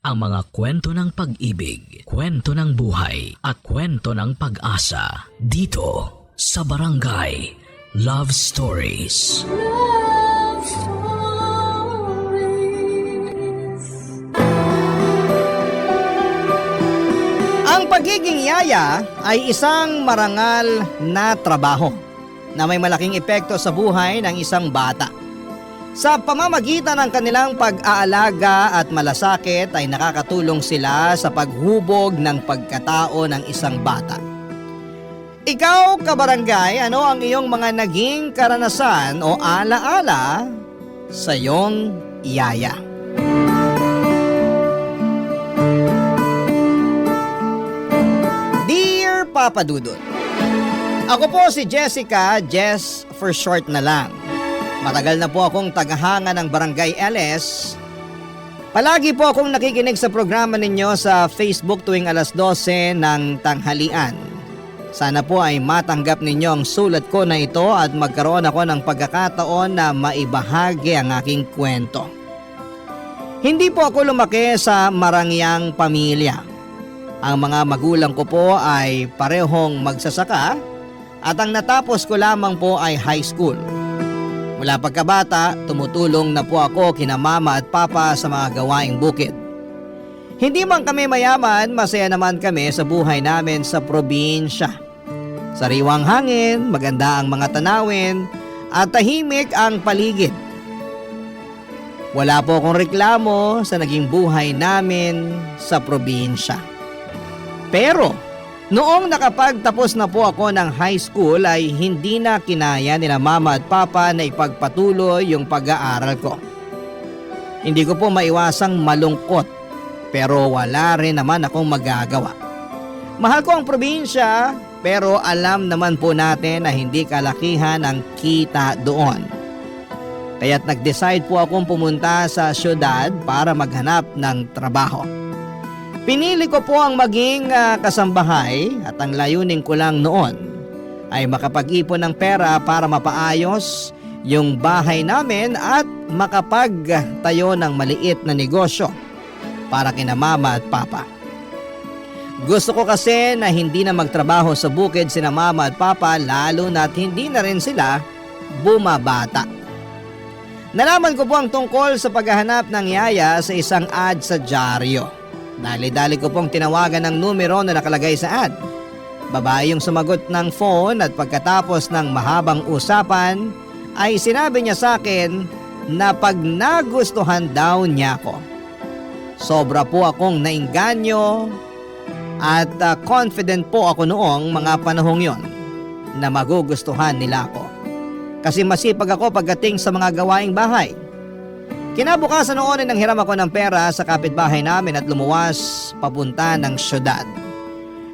Ang mga kwento ng pag-ibig, kwento ng buhay, at kwento ng pag-asa dito sa Barangay Love Stories. Love Stories. Ang pagiging yaya ay isang marangal na trabaho na may malaking epekto sa buhay ng isang bata. Sa pamamagitan ng kanilang pag-aalaga at malasakit ay nakakatulong sila sa paghubog ng pagkatao ng isang bata. Ikaw, kabarangay, ano ang iyong mga naging karanasan o alaala sa iyong yaya? Dear Papa Dudut, ako po si Jessica, Jess for short na lang. Matagal na po akong tagahanga ng Barangay LS. Palagi po akong nakikinig sa programa ninyo sa Facebook tuwing alas 12 ng tanghalian. Sana po ay matanggap ninyo ang sulat ko na ito at magkaroon ako ng pagkakataon na maibahagi ang aking kwento. Hindi po ako lumaki sa marangyang pamilya. Ang mga magulang ko po ay parehong magsasaka at ang natapos ko lamang po ay high school. Mula pagkabata, tumutulong na po ako kina mama at papa sa mga gawaing bukid. Hindi man kami mayaman, masaya naman kami sa buhay namin sa probinsya. Sariwang hangin, maganda ang mga tanawin, at tahimik ang paligid. Wala po akong reklamo sa naging buhay namin sa probinsya. Pero noong nakapagtapos na po ako ng high school ay hindi na kinaya nila mama at papa na ipagpatuloy yung pag-aaral ko. Hindi ko po maiwasang malungkot pero wala rin naman akong magagawa. Mahal ko ang probinsya pero alam naman po natin na hindi kalakihan ang kita doon. Kaya't nag-decide po akong pumunta sa syudad para maghanap ng trabaho. Pinili ko po ang maging kasambahay at ang layunin ko lang noon ay makapag-ipon ng pera para mapaayos yung bahay namin at makapagtayo ng maliit na negosyo para kina mama at papa. Gusto ko kasi na hindi na magtrabaho sa bukid sina mama at papa lalo na't hindi na rin sila bumabata. Nalaman ko po ang tungkol sa paghahanap ng yaya sa isang ad sa dyaryo. Dali-dali ko pong tinawagan ng numero na nakalagay sa ad. Babae yung sumagot ng phone at pagkatapos ng mahabang usapan ay sinabi niya sa akin na pag nagustuhan daw niya ako. Sobra po akong nainganyo at confident po ako noong mga panahong yon na magugustuhan nila ako. Kasi masipag ako pagdating sa mga gawaing bahay. Kinabukasan noon ay nanghiram ako ng pera sa kapitbahay namin at lumuwas papunta ng syudad.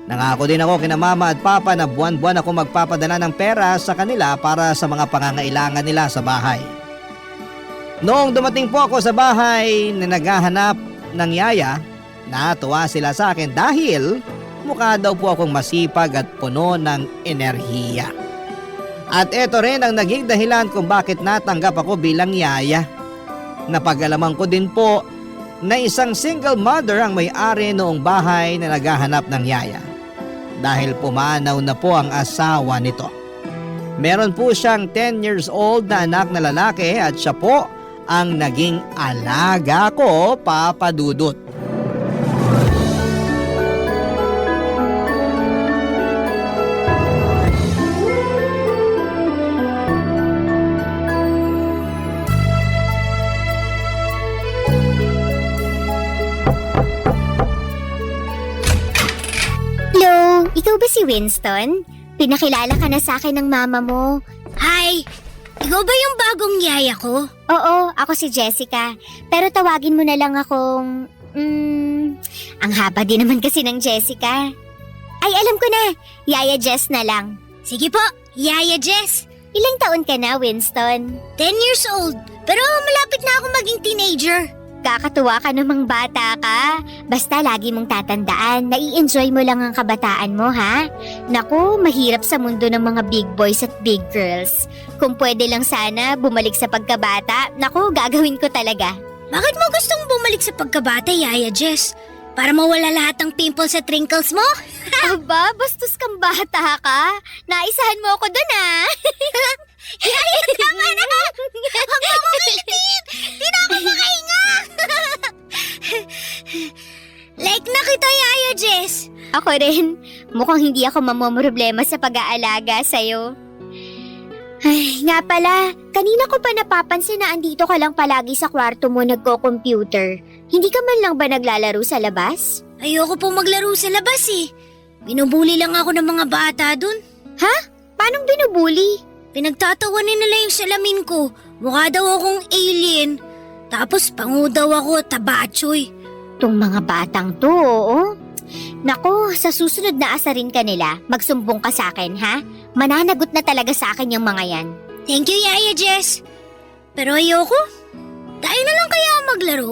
Nangako din ako kina mama at papa na buwan-buwan ako magpapadala ng pera sa kanila para sa mga pangangailangan nila sa bahay. Noong dumating po ako sa bahay na naghahanap ng yaya, natuwa sila sa akin dahil mukha daw po akong masipag at puno ng enerhiya. At ito rin ang naging dahilan kung bakit natanggap ako bilang yaya. Napag-alaman ko din po na isang single mother ang may-ari noong bahay na naghahanap ng yaya. Dahil pumanaw na po ang asawa nito. Meron po siyang 10 years old na anak na lalaki at siya po ang naging alaga ko, Papa Dudut. Ikaw ba si Winston? Pinakilala ka na sa akin ng mama mo. Hi! Ikaw ba yung bagong yaya ko? Oo, ako si Jessica. Pero tawagin mo na lang akong... ang haba din naman kasi ng Jessica. Ay, alam ko na. Yaya Jess na lang. Sige po, Yaya Jess. Ilang taon ka na, Winston? 10 years old. Pero malapit na ako maging teenager. Kakatuwa ka namang bata ka. Basta lagi mong tatandaan, nai-enjoy mo lang ang kabataan mo, ha? Naku, mahirap sa mundo ng mga big boys at big girls. Kung pwede lang sana bumalik sa pagkabata, naku, gagawin ko talaga. Bakit mo gustong bumalik sa pagkabata, Yaya Jess? Para mawala lahat ng pimples at wrinkles mo? Aba, bastos kang bata ka. Naisahan mo ako dun ah. Yaya, tama na! Huwag mo akong kilitin! Di na ako makahinga! Like na kita, Yaya Jess. Ako rin. Mukhang hindi ako mamomroblema sa pag-aalaga sa'yo. Ay, nga pala, kanina ko pa napapansin na andito ka lang palagi sa kwarto mo nagko-computer. Hindi ka man lang ba naglalaro sa labas? Ayoko po maglaro sa labas eh. Binubuli lang ako ng mga bata dun. Ha? Paanong binubuli? Pinagtatawanin nila yung salamin ko. Mukha daw akong alien. Tapos pangu daw ako, tabachoy. Tong mga batang to, oo. Nako, sa susunod na asarin ka nila, magsumbong ka sa akin, ha? Mananagot na talaga sa akin yung mga yan. Thank you, Yaya Jess. Pero ayoko. Tayo na lang kaya maglaro.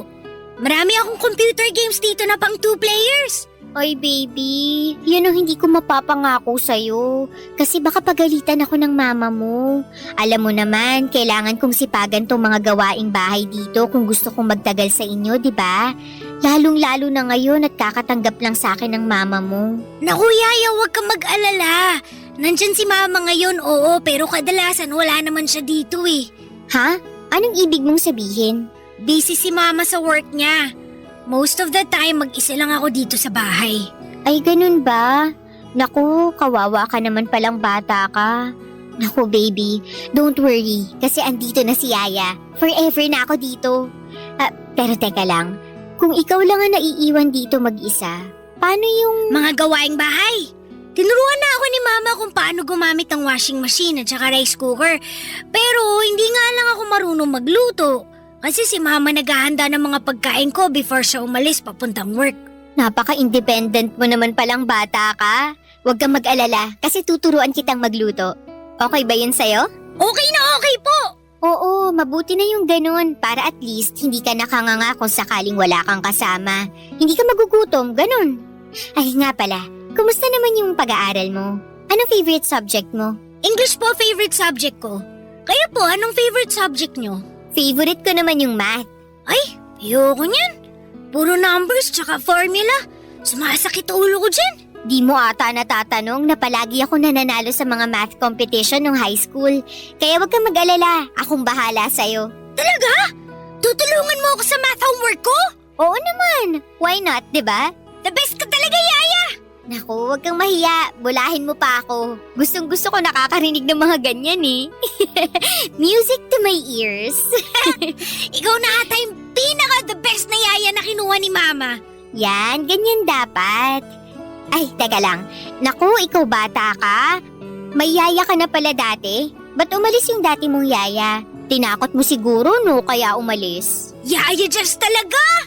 Marami akong computer games dito na pang 2 players. Oy baby, yun ang hindi ko mapapangako sa'yo. Kasi baka pagalitan ako ng mama mo. Alam mo naman, kailangan kong sipagan tong mga gawaing bahay dito kung gusto kong magtagal sa inyo, di ba? Lalong-lalo na ngayon at kakatanggap lang sa akin ng mama mo. Naku, Yaya, huwag kang mag-alala. Nandyan si mama ngayon, oo, pero kadalasan wala naman siya dito eh. Ha? Anong ibig mong sabihin? Busy si mama sa work niya. Most of the time, mag-isa lang ako dito sa bahay. Ay, ganun ba? Naku, kawawa ka naman palang bata ka. Naku, baby, don't worry, kasi andito na si Yaya. Forever na ako dito. Pero teka lang, kung ikaw lang ang naiiwan dito mag-isa, paano yung... Mga gawaing bahay. Tinuruan na ako ni mama kung paano gumamit ng washing machine at saka rice cooker. Pero hindi nga lang ako marunong magluto. Kasi si mama naghahanda ng mga pagkain ko before siya umalis papuntang work. Napaka-independent mo naman palang bata ka. Huwag kang mag-alala kasi tuturuan kitang magluto. Okay ba yun sa'yo? Okay na okay po! Oo, mabuti na yung ganun para at least hindi ka nakanganga kung sakaling wala kang kasama. Hindi ka magugutom, ganun. Ay nga pala, kumusta naman yung pag-aaral mo? Anong favorite subject mo? English po favorite subject ko. Kaya po, anong favorite subject nyo? Favorite ko naman yung math. Ay, ayoko niyan. Puro numbers tsaka formula. Sumasakit ulo ko dyan. Di mo ata natatanong na palagi ako nananalo sa mga math competition nung high school. Kaya wag kang mag-alala, akong bahala sa'yo. Talaga? Tutulungan mo ako sa math homework ko? Oo naman, why not, di ba? The best ka talaga, Yaya! Naku, wag kang mahiya, bulahin mo pa ako. Gustong-gusto ko nakakarinig ng mga ganyan eh. Music to my ears. Ikaw na ata yung pinaka-the best na Yaya na kinuha ni Mama. Yan, ganyan dapat. Ay, teka lang. Naku, ikaw bata ka? May yaya ka na pala dati? Ba't umalis yung dati mong yaya? Tinakot mo siguro, no? Kaya umalis. Yaya just talaga?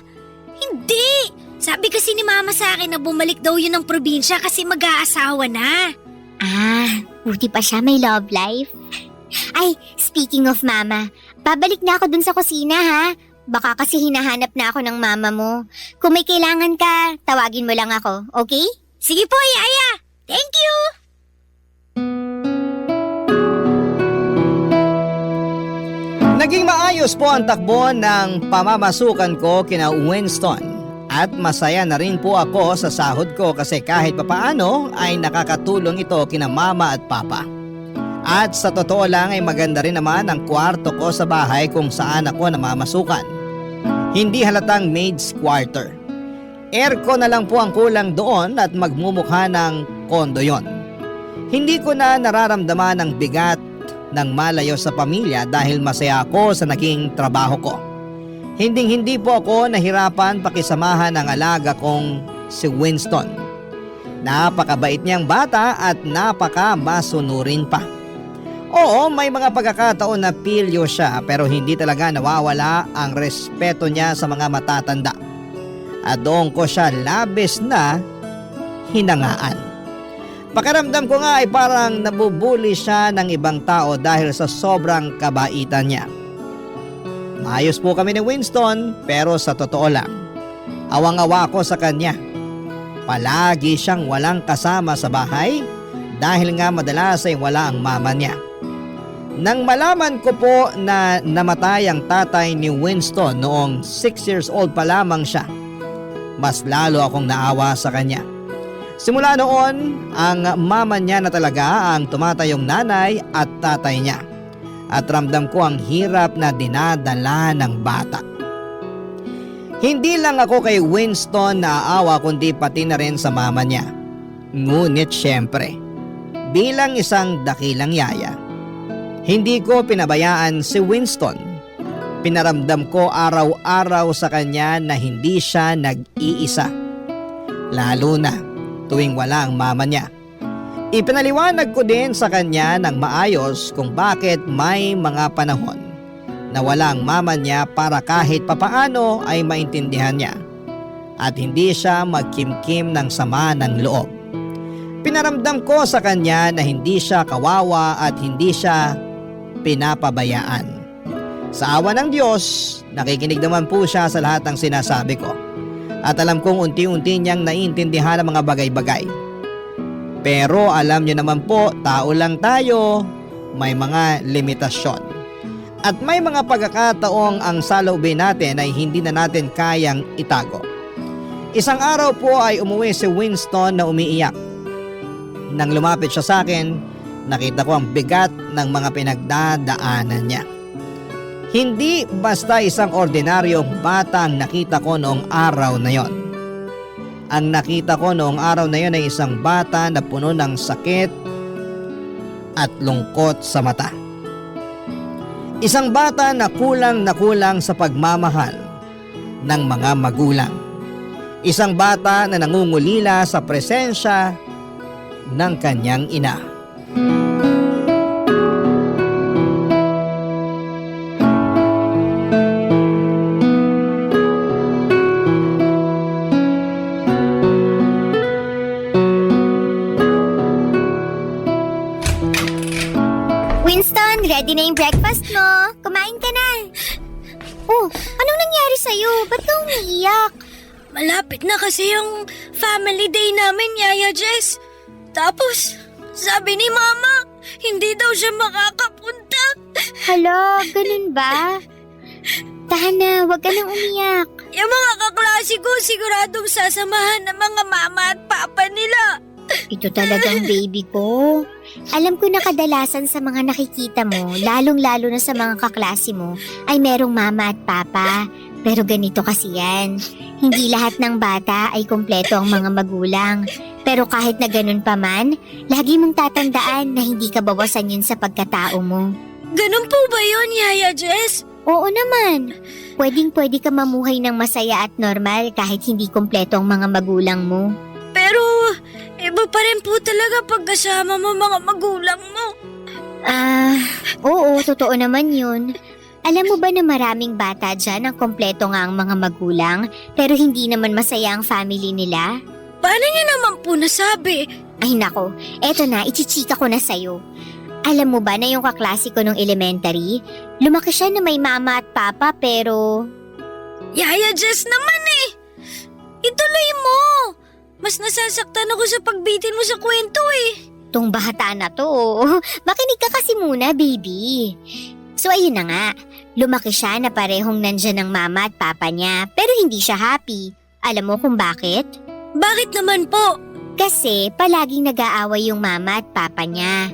Hindi! Sabi kasi ni Mama sa akin na bumalik daw yun ng probinsya kasi mag-aasawa na. Ah, buti pa siya may love life. Ay, speaking of Mama, babalik na ako dun sa kusina ha? Baka kasi hinahanap na ako ng mama mo. Kung may kailangan ka, tawagin mo lang ako, okay? Sige po, Yaya! Thank you! Naging maayos po ang takbo ng pamamasukan ko kina Winston. At masaya na rin po ako sa sahod ko kasi kahit papaano ay nakakatulong ito kina mama at papa. At sa totoo lang ay maganda rin naman ang kwarto ko sa bahay kung saan ako namamasukan. Hindi halatang maid's quarter. Aircon na lang po ang kulang doon at magmumukha ng kondo yon. Hindi ko na nararamdaman ang bigat ng malayo sa pamilya dahil masaya ako sa naging trabaho ko. Hindi po ako nahirapan pakisamahan ang alaga kong si Winston. Napakabait niyang bata at napaka-masunurin pa. Oo, may mga pagkakataon na pilyo siya pero hindi talaga nawawala ang respeto niya sa mga matatanda. At doon ko siya labis na hinangaan. Pakiramdam ko nga ay parang nabubuli siya ng ibang tao dahil sa sobrang kabaitan niya. Maayos po kami ni Winston pero sa totoo lang, awang-awa ko sa kanya. Palagi siyang walang kasama sa bahay dahil nga madalas ay wala ang mama niya. Nang malaman ko po na namatay ang tatay ni Winston noong 6 years old pa lamang siya, mas lalo akong naawa sa kanya. Simula noon, ang mama niya na talaga ang tumatayong nanay at tatay niya. At ramdam ko ang hirap na dinadala ng bata. Hindi lang ako kay Winston naaawa kundi pati na rin sa mama niya. Ngunit syempre, bilang isang dakilang yaya, hindi ko pinabayaan si Winston. Pinaramdam ko araw-araw sa kanya na hindi siya nag-iisa. Lalo na tuwing wala ang mama niya. Ipinaliwanag ko din sa kanya ng maayos kung bakit may mga panahon na walang mama niya para kahit papaano ay maintindihan niya at hindi siya magkimkim ng sama ng loob. Pinaramdam ko sa kanya na hindi siya kawawa at hindi siya pinapabayaan. Sa awa ng Diyos, nakikinig naman po siya sa lahat ng sinasabi ko at alam kong unti-unti niyang naiintindihan ang mga bagay-bagay. Pero alam niyo naman po, tao lang tayo, may mga limitasyon. At may mga pagkakataong ang saloobin natin ay hindi na natin kayang itago. Isang araw po ay umuwi si Winston na umiiyak. Nang lumapit siya sa akin, nakita ko ang bigat ng mga pinagdadaanan niya. Hindi basta isang ordinaryong bata ang nakita ko noong araw na yon. Ang nakita ko noong araw na yon ay isang bata na puno ng sakit at lungkot sa mata. Isang bata na kulang sa pagmamahal ng mga magulang. Isang bata na nangungulila sa presensya ng kanyang ina. Winston, ready na yung breakfast mo. Kumain ka na. Oh, anong nangyari sa'yo? Ba't ka umiiyak? Malapit na kasi yung family day namin, Yaya Jess. Tapos, sabi ni Mama, hindi daw siya makakapunta. Hala, ganun ba? Tahan na, huwag ka nang umiyak. Yung mga kaklase ko siguradong sasamahan ng mga mama at papa nila. Ito talagang baby ko. Alam ko na kadalasan sa mga nakikita mo, lalong-lalo na sa mga kaklase mo, ay merong mama at papa. Pero ganito kasi yan. Hindi lahat ng bata ay kumpleto ang mga magulang. Pero kahit na ganun pa man, lagi mong tatandaan na hindi ka bawasan yun sa pagkatao mo. Ganun po ba yun, Yaya Jess? Oo naman. Pwedeng-pwede ka mamuhay ng masaya at normal kahit hindi kumpleto ang mga magulang mo. Pero, iba pa rin po talaga pagkasama mo mga magulang mo. Oo, totoo naman yun. Alam mo ba na maraming bata dyan ang kompleto nga ang mga magulang, pero hindi naman masaya ang family nila? Paano niya naman po nasabi? Ay nako, eto na, ichichika ko na sa'yo. Alam mo ba na yung kaklase ko nung elementary, lumaki siya na may mama at papa pero... Yaya Jess naman eh! Ituloy mo! Mas nasasaktan ako sa pagbitin mo sa kwento eh. Tong bata na to, makinig ka kasi muna, baby. So ayun na nga, lumaki siya na parehong nandyan ng mama at papa niya pero hindi siya happy. Alam mo kung bakit? Bakit naman po? Kasi palaging nag-aaway yung mama at papa niya.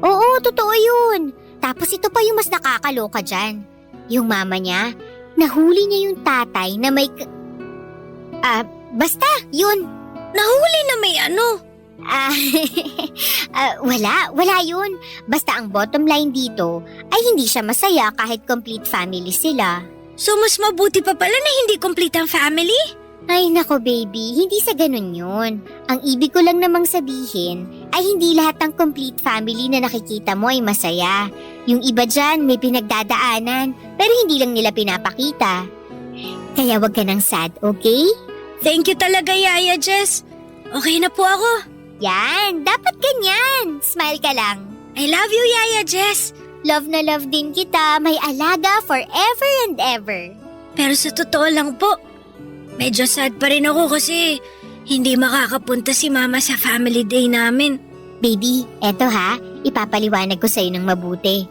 Oo, totoo yun. Tapos ito pa yung mas nakakaloka dyan. Yung mama niya, nahuli niya yung tatay na may... basta, yun. Nahuli na may ano? Wala yun. Basta ang bottom line dito ay hindi siya masaya kahit complete family sila. So mas mabuti pa pala na hindi complete ang family? Ay nako baby, hindi sa ganun yun. Ang ibig ko lang namang sabihin ay hindi lahat ng complete family na nakikita mo ay masaya. Yung iba dyan may pinagdadaanan pero hindi lang nila pinapakita. Kaya wag ka nang sad, okay? Thank you talaga, Yaya Jess. Okay na po ako. Yan, dapat ganyan. Smile ka lang. I love you, Yaya Jess. Love na love din kita, may alaga forever and ever. Pero sa totoo lang po, medyo sad pa rin ako kasi hindi makakapunta si Mama sa family day namin. Baby, eto ha, ipapaliwanag ko sa'yo ng mabuti.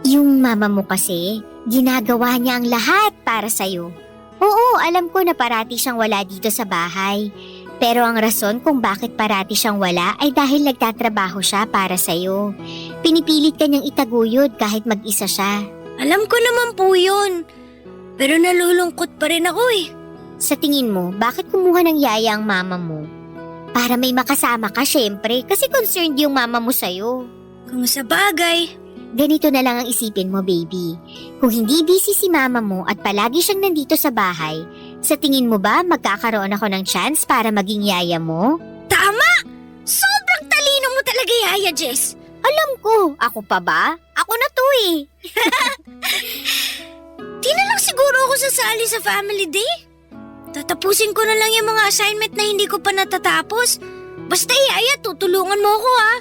Yung mama mo kasi, ginagawa niya ang lahat para sa'yo. Oo, alam ko na parati siyang wala dito sa bahay. Pero ang rason kung bakit parati siyang wala ay dahil nagtatrabaho siya para sa'yo. Pinipilit ka niyang itaguyod kahit mag-isa siya. Alam ko naman po yun. Pero nalulungkot pa rin ako eh. Sa tingin mo, bakit kumuha ng yaya ang mama mo? Para may makasama ka syempre kasi concerned yung mama mo sa'yo. Kung sa bagay, Ganito na lang ang isipin mo, baby. Kung hindi busy si mama mo at palagi siyang nandito sa bahay, sa tingin mo ba magkakaroon ako ng chance para maging yaya mo? tama! Sobrang talino mo talaga, Yaya Jess. Alam ko, ako pa ba? Ako na to eh. Di na lang siguro ako sasali sa family day. Tatapusin ko na lang yung mga assignment na hindi ko pa natatapos. Basta Yaya, tutulungan mo ako ha.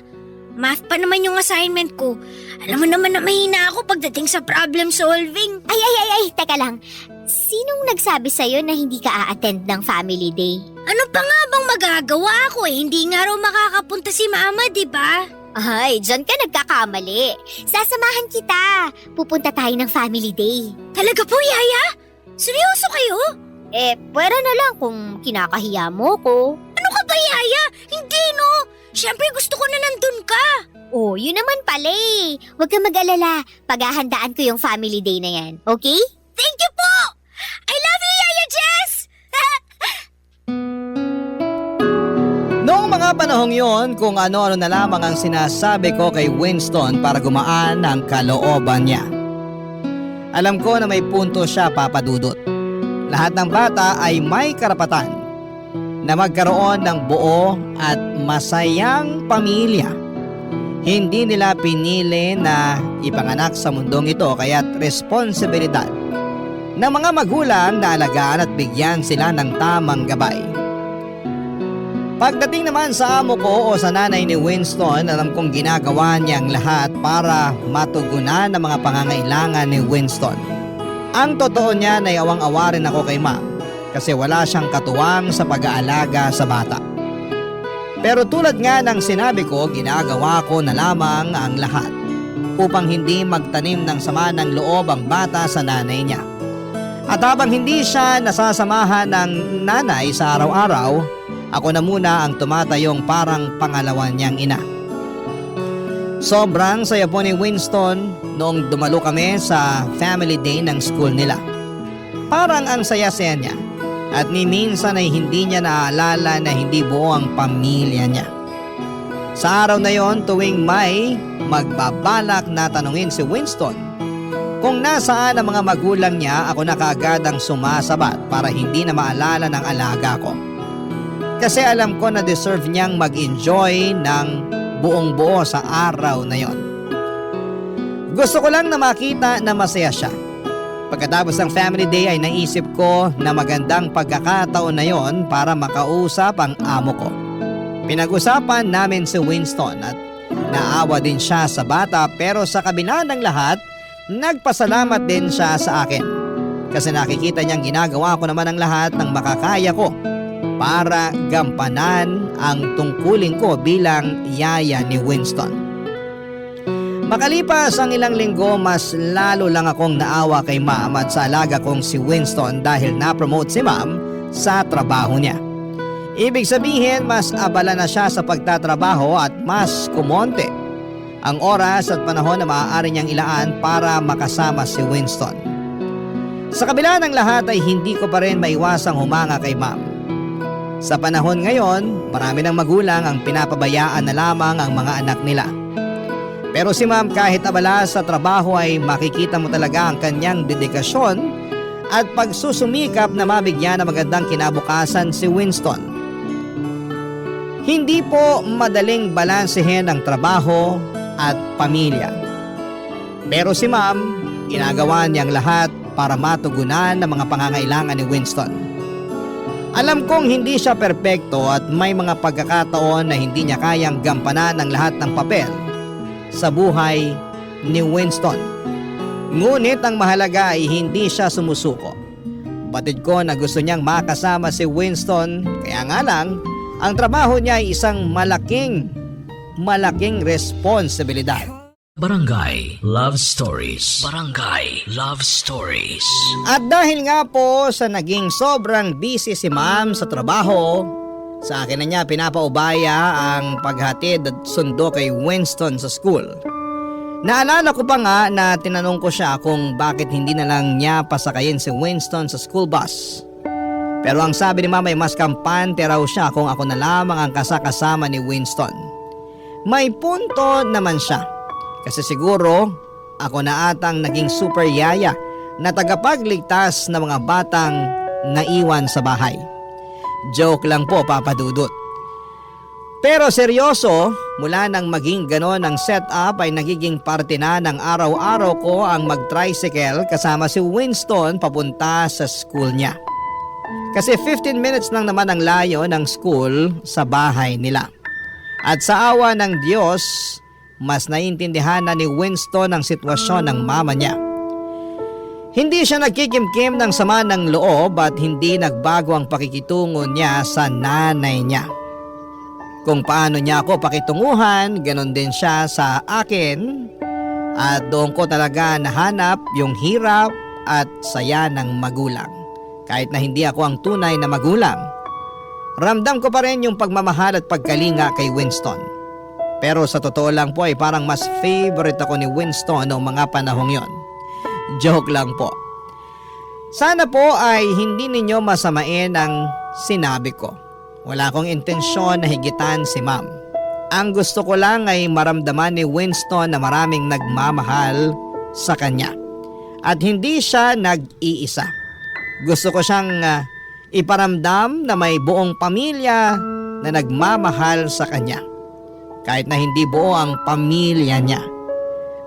Math pa naman yung assignment ko. Alam mo naman na mahina ako pagdating sa problem solving. Ay, teka lang. Sinong nagsabi sa'yo na hindi ka a-attend ng family day? Ano pa nga bang magagawa ko eh? Hindi nga raw makakapunta si Mama, di ba? Ay, dyan ka nagkakamali. Sasamahan kita. Pupunta tayo ng family day. Talaga po, Yaya? Seryoso kayo? Pwera na lang kung kinakahiya mo ko. Ano ka ba, Yaya? Hindi no. Siyempre gusto ko na nandun ka. Oh, yun naman pala eh. Huwag kang mag-alala. Paghahandaan ko yung family day na yan. Okay? Thank you po! I love you, Yaya Jess! Noong mga panahong yon, kung ano-ano na lamang ang sinasabi ko kay Winston para gumaan ang kalooban niya. Alam ko na may punto siya, Papa Dudut. Lahat ng bata ay may karapatan na magkaroon ng buo at masayang pamilya. Hindi nila pinili na ipanganak sa mundong ito kaya't responsibilidad ng mga magulang na alagaan at bigyan sila ng tamang gabay. Pagdating naman sa amo ko o sa nanay ni Winston, alam kong ginagawa niyang lahat para matugunan ang mga pangangailangan ni Winston. Ang totoo niya ay awang-awa rin ako kay Ma'am kasi wala siyang katuwang sa pag-aalaga sa bata. Pero tulad nga ng sinabi ko, ginagawa ko na lamang ang lahat upang hindi magtanim ng sama ng loob ang bata sa nanay niya. At habang hindi siya nasasamahan ng nanay sa araw-araw, ako na muna ang tumatayong parang pangalawa niyang ina. Sobrang saya po ni Winston noong dumalo kami sa family day ng school nila. Parang ang saya-saya niya. At ni minsan ay hindi niya naaalala na hindi buo ang pamilya niya. Sa araw na yon, tuwing may magbabalak na tanungin si Winston kung nasaan ang mga magulang niya, ako na kaagad ang sumasabat para hindi na maalala ng alaga ko. Kasi alam ko na deserve niyang mag-enjoy ng buong buo sa araw na yon. Gusto ko lang na makita na masaya siya. Pagkatapos ng family day ay naisip ko na magandang pagkakataon na yon para makausap ang amo ko. Pinag-usapan namin si Winston at naawa din siya sa bata pero sa kabila ng lahat, nagpasalamat din siya sa akin. Kasi nakikita niyang ginagawa ko naman ang lahat ng makakaya ko para gampanan ang tungkulin ko bilang yaya ni Winston. Makalipas ang ilang linggo, mas lalo lang akong naawa kay Ma'am at sa alaga kong si Winston dahil na-promote si Ma'am sa trabaho niya. Ibig sabihin, mas abala na siya sa pagtatrabaho at mas kumonte ang oras at panahon na maaari niyang ilaan para makasama si Winston. Sa kabila ng lahat ay hindi ko pa rin maiwasang humanga kay Ma'am. Sa panahon ngayon, marami ng magulang ang pinapabayaan na lamang ang mga anak nila. Pero si Ma'am kahit abala sa trabaho ay makikita mo talaga ang kanyang dedikasyon at pagsusumikap na mabigyan ng magandang kinabukasan si Winston. Hindi po madaling balansehin ang trabaho at pamilya. Pero si Ma'am, ginagawa niyang lahat para matugunan ang mga pangangailangan ni Winston. Alam kong hindi siya perpekto at may mga pagkakataon na hindi niya kayang gampanan ang lahat ng papel sa buhay ni Winston. Ngunit ang mahalaga ay hindi siya sumusuko. Batid ko na gusto niyang makasama si Winston, kaya nga lang, ang trabaho niya ay isang malaking responsibilidad. Barangay Love Stories. Barangay Love Stories. At dahil nga po sa naging sobrang busy si ma'am sa trabaho, sa akin na niya pinapaubaya ang paghatid at sundo kay Winston sa school. Naalala ko pa nga na tinanong ko siya kung bakit hindi na lang niya pasakayin si Winston sa school bus. Pero ang sabi ni mama ay mas kampante raw siya kung ako na lamang ang kasakasama ni Winston. May punto naman siya. Kasi siguro ako na atang naging super yaya na tagapagligtas ng mga batang naiwan sa bahay. Joke lang po, Papa Dudut. Pero seryoso, mula nang maging ganon ang setup ay nagiging parte na ng araw-araw ko ang mag-tricycle kasama si Winston papunta sa school niya. Kasi 15 minutes lang naman ang layo ng school sa bahay nila. At sa awa ng Diyos, mas naiintindihan na ni Winston ang sitwasyon ng mama niya. Hindi siya nagkikimkim ng sama ng loob at hindi nagbago ang pakikitungo niya sa nanay niya. Kung paano niya ako pakitunguhan, ganon din siya sa akin. At doon ko talaga nahanap yung hirap at saya ng magulang. Kahit na hindi ako ang tunay na magulang, ramdam ko pa rin yung pagmamahal at pagkalinga kay Winston. Pero sa totoo lang po ay parang mas favorite ako ni Winston noong mga panahong yon. Joke lang po. Sana po ay hindi ninyo masamain ang sinabi ko. Wala akong intensyon na higitan si ma'am. Ang gusto ko lang ay maramdaman ni Winston na maraming nagmamahal sa kanya. At hindi siya nag-iisa. Gusto ko siyang iparamdam na may buong pamilya na nagmamahal sa kanya. Kahit na hindi buo ang pamilya niya.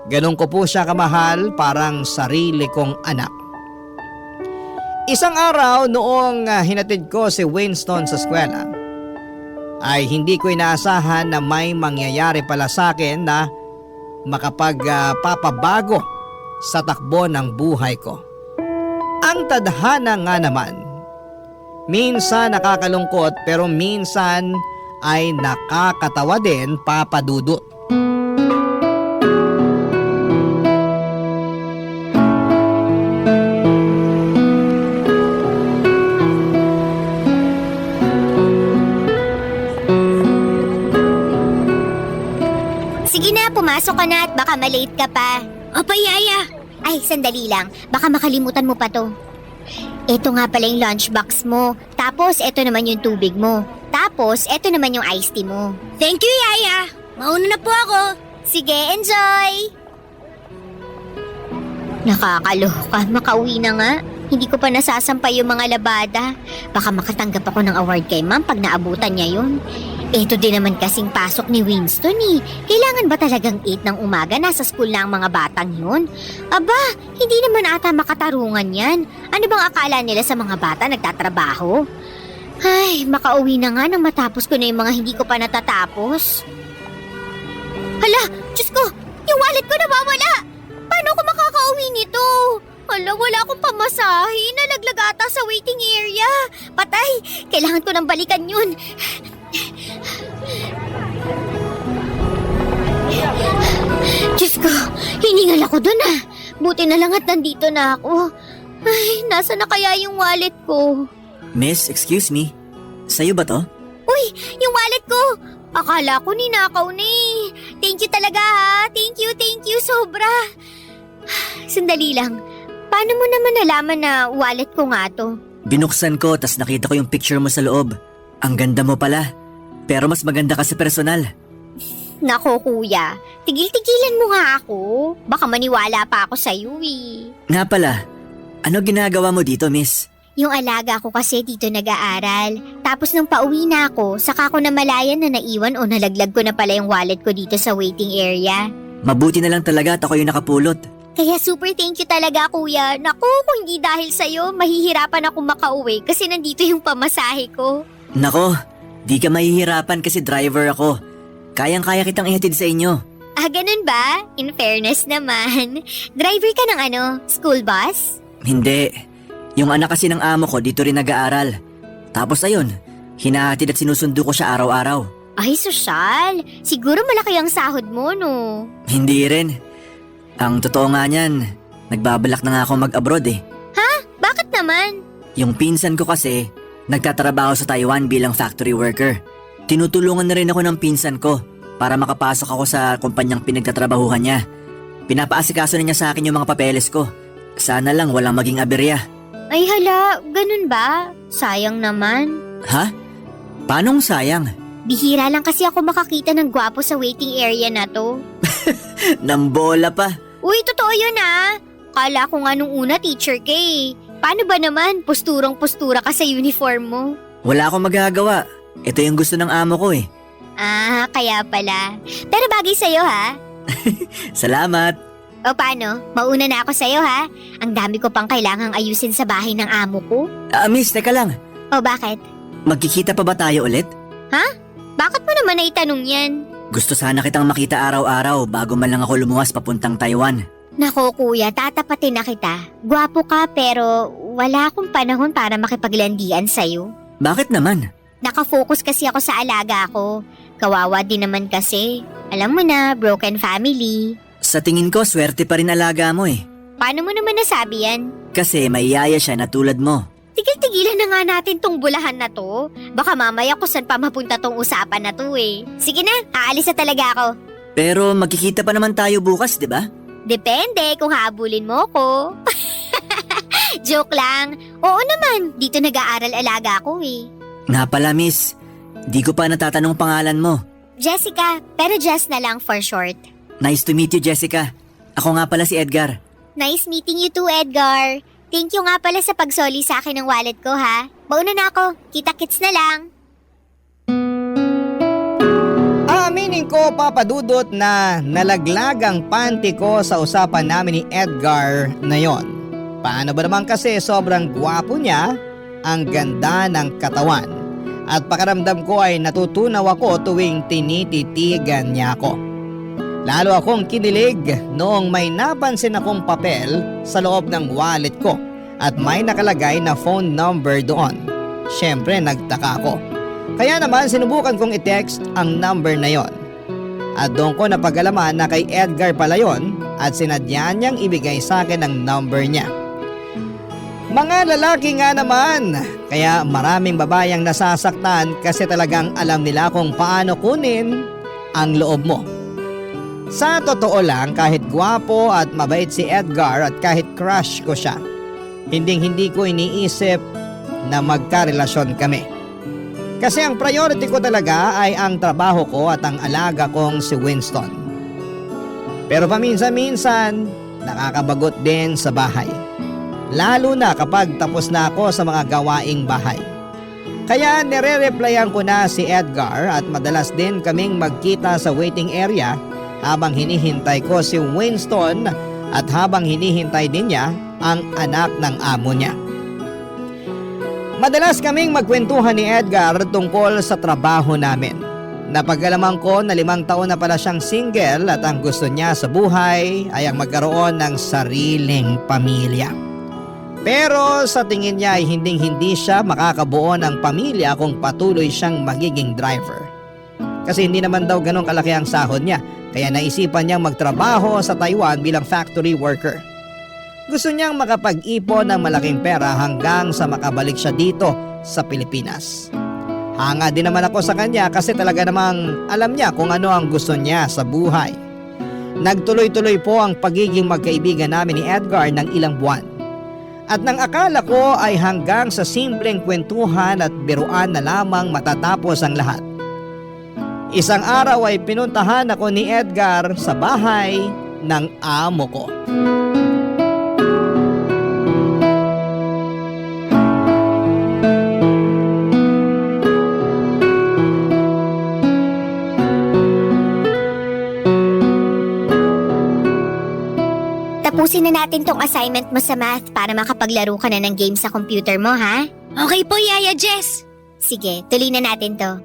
Ganon ko po siya kamahal, parang sarili kong anak. Isang araw noong hinatid ko si Winston sa eskwela, ay hindi ko inaasahan na may mangyayari pala sa akin na makapagpapabago sa takbo ng buhay ko. Ang tadhana nga naman, minsan nakakalungkot pero minsan ay nakakatawa din, Papa Dudut. Sige na, pumasok ka na at baka malate ka pa. Opa, Yaya. Ay, sandali lang. Baka makalimutan mo pa to. Ito nga pala yung lunchbox mo. Tapos, ito naman yung tubig mo. Tapos, ito naman yung iced tea mo. Thank you, Yaya. Mauna na po ako. Sige, enjoy! Nakakaloka, makauwi na nga. Hindi ko pa nasasampay yung mga labada. Baka makatanggap ako ng award kay ma'am pag naabutan niya yun. Ito din naman kasing pasok ni Winston eh. Kailangan ba talagang 8 ng umaga nasa school na ang mga batang yun? Aba, hindi naman ata makatarungan yan. Ano bang akala nila sa mga bata nagtatrabaho? Ay, makauwi na nga nang matapos ko na yung mga hindi ko pa natatapos. Hala, Diyos ko! Yung wallet ko nawawala! Paano ko makakauwi nito? Hala, wala akong pamasahe. Nalaglag ata sa waiting area. Patay! Kailangan ko nang balikan yun. Diyos ko, hiningal ako dun ah. Buti na lang at nandito na ako. Ay, nasa na kaya yung wallet ko? Miss, excuse me. Sa'yo ba to? Uy, yung wallet ko! Akala ko ninakaw na eh. Thank you talaga ha. Thank you, sobra. Sandali lang. Paano mo naman nalaman na wallet ko nga to? Binuksan ko tas nakita ko yung picture mo sa loob. Ang ganda mo pala. Pero mas maganda ka sa personal. Nako kuya, tigil-tigilan mo nga ako. Baka maniwala pa ako sa'yo eh. Nga pala, ano ginagawa mo dito, miss? Yung alaga ko kasi dito nag-aaral. Tapos nung pauwi na ako, saka ko namalayan na naiwan o nalaglag ko na pala yung wallet ko dito sa waiting area. Mabuti na lang talaga at ako yung nakapulot. Kaya super thank you talaga kuya. Naku, kung hindi dahil sa'yo, mahihirapan ako makauwi kasi nandito yung pamasahe ko. Nako, di ka mahihirapan kasi driver ako. Kayang-kaya kitang ihatid sa inyo. Ah, ganun ba? In fairness naman. Driver ka ng school bus? Hindi. Yung anak kasi ng amo ko dito rin nag-aaral. Tapos ayun, hinahatid at sinusundo ko siya araw-araw. Ay, sosyal. Siguro malaki ang sahod mo, no? Hindi rin. Ang totoo nga niyan, nagbabalak na nga ako mag-abroad eh. Bakit naman? Yung pinsan ko kasi, nagtatrabaho sa Taiwan bilang factory worker. Tinutulungan na rin ako ng pinsan ko para makapasok ako sa kumpanyang pinagtatrabahuhan niya. Pinapaasikaso na niya sa akin yung mga papeles ko. Sana lang walang maging aberya. Ay hala, ganun ba? Sayang naman. Ha? Paanong sayang? Bihira lang kasi ako makakita ng gwapo sa waiting area na to. Nambola pa. Uy, totoo yun ah. Kala ko nga nung una teacher ka eh. Paano ba naman? Posturang-postura ka sa uniform mo. Wala akong magagawa. Ito yung gusto ng amo ko eh. Ah, kaya pala. Pero bagay sa'yo ha. Salamat. O paano? Mauna na ako sa'yo ha. Ang dami ko pang kailangang ayusin sa bahay ng amo ko. Miss, teka lang. O bakit? Magkikita pa ba tayo ulit? Bakit mo naman naitanong yan? Gusto sana kitang makita araw-araw bago man lang ako lumuwas papuntang Taiwan. Nako kuya, tatapatin na kita. Gwapo ka pero wala akong panahon para makipaglandian sa'yo. Bakit naman? Nakafocus kasi ako sa alaga ko. Kawawa din naman kasi. Alam mo na, broken family. Sa tingin ko, swerte pa rin alaga mo eh. Paano mo naman nasabi yan? Kasi may yaya siya na tulad mo. Tigil-tigilan na nga natin tong bulahan na to. Baka mamaya kung saan pa mapunta tong usapan na to eh. Sige na, aalis na talaga ako. Pero magkikita pa naman tayo bukas, di ba? Depende kung habulin mo ko. Joke lang. Oo naman, dito nag-aaral alaga ko eh. Nga pala, miss. Di ko pa natatanong pangalan mo. Jessica, pero Jess na lang for short. Nice to meet you, Jessica. Ako nga pala si Edgar. Nice meeting you too, Edgar. Thank you nga pala sa pagsoli sa akin ng wallet ko ha. Mauna na ako, kita-kits na lang. Aminin ko, Papa Dudut, na nalaglag ang panty ko sa usapan namin ni Edgar na yon. Paano ba naman kasi sobrang gwapo niya, ang ganda ng katawan. At pakiramdam ko ay natutunaw ako tuwing tinititigan niya ako. Lalo akong kinilig noong may napansin akong papel sa loob ng wallet ko at may nakalagay na phone number doon. Siyempre nagtaka ako. Kaya naman sinubukan kong i-text ang number na yon. At doon ko napag-alaman na kay Edgar pala yon at sinadya niyang ibigay sa akin ang number niya. Mga lalaki nga naman, kaya maraming babayang nasasaktan kasi talagang alam nila kung paano kunin ang loob mo. Sa totoo lang, kahit gwapo at mabait si Edgar at kahit crush ko siya, hindi ko iniisip na magkarelasyon kami. Kasi ang priority ko talaga ay ang trabaho ko at ang alaga kong si Winston. Pero paminsan-minsan, nakakabagot din sa bahay. Lalo na kapag tapos na ako sa mga gawaing bahay. Kaya nire-replyan ko na si Edgar at madalas din kaming magkita sa waiting area habang hinihintay ko si Winston at habang hinihintay din niya ang anak ng amo niya. Madalas kaming magkwentuhan ni Edgar tungkol sa trabaho namin. Napag-alaman ko na 5 taon na pala siyang single at ang gusto niya sa buhay ay ang magkaroon ng sariling pamilya. Pero sa tingin niya ay hindi siya makakabuo ng pamilya kung patuloy siyang magiging driver. Kasi hindi naman daw ganun kalaki ang sahod niya, kaya naisipan niyang magtrabaho sa Taiwan bilang factory worker. Gusto niyang makapag-ipon ng malaking pera hanggang sa makabalik siya dito sa Pilipinas. Hanga din naman ako sa kanya kasi talaga namang alam niya kung ano ang gusto niya sa buhay. Nagtuloy-tuloy po ang pagiging magkaibigan namin ni Edgar ng ilang buwan. At nang akala ko ay hanggang sa simpleng kwentuhan at biruan na lamang matatapos ang lahat. Isang araw ay pinuntahan ako ni Edgar sa bahay ng amo ko. Tapusin na natin tong assignment mo sa math para makapaglaro ka na ng game sa computer mo, ha? Okay po, Yaya Jess. Sige, tuloy na natin to.